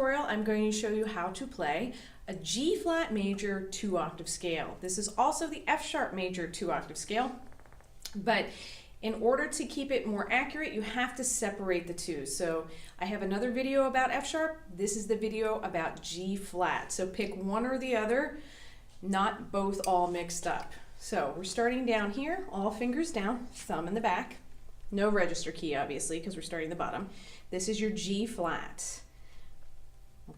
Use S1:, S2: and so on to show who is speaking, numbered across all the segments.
S1: tutorial, I'm going to show you how to play a G flat major 2-octave scale. This is also the F sharp major 2-octave scale, but in order to keep it more accurate, you have to separate the two. So I have another video about F sharp. This is the video about G flat. So pick one or the other, not both all mixed up. So we're starting down here, all fingers down, thumb in the back. No register key, obviously, because we're starting at the bottom. This is your G flat.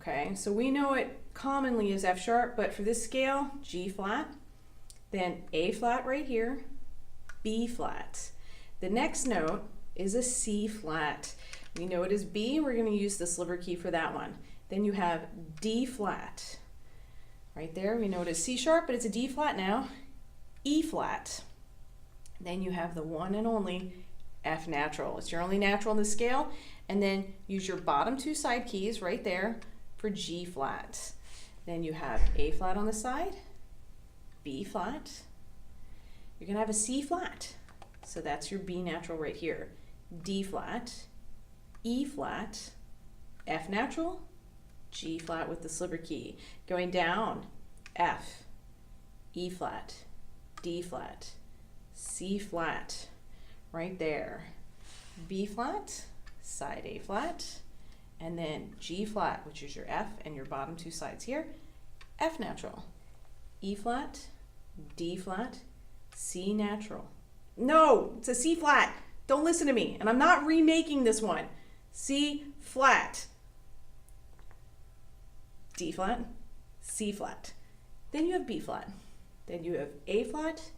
S1: Okay, so we know it commonly as F sharp, but for this scale, G flat, then A flat right here, B flat. The next note is a C flat. We know it as B, we're going to use the sliver key for that one. Then you have D flat. Right there, we know it as C sharp, but it's a D flat now. E flat. Then you have the one and only F natural. It's your only natural in the scale. And then use your bottom two side keys right there for G flat. Then you have A flat on the side, B flat. You're going to have a C flat. So that's your B natural right here. D flat, E flat, F natural, G flat with the sliver key. Going down, F, E flat, D flat, C flat, right there. B flat, side A flat, and then G flat, which is your F and your bottom two sides here, F natural, E flat, D flat, C natural. No, it's a C flat. Don't listen to me. And I'm not remaking this one. C flat, D flat, C flat. Then you have B flat. Then you have A flat,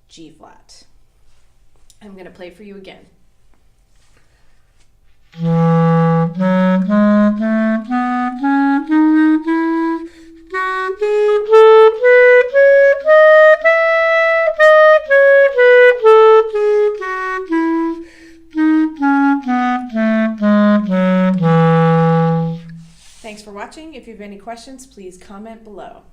S1: G flat. I'm going to play for you again. Thanks for watching. If you have any questions, please comment below.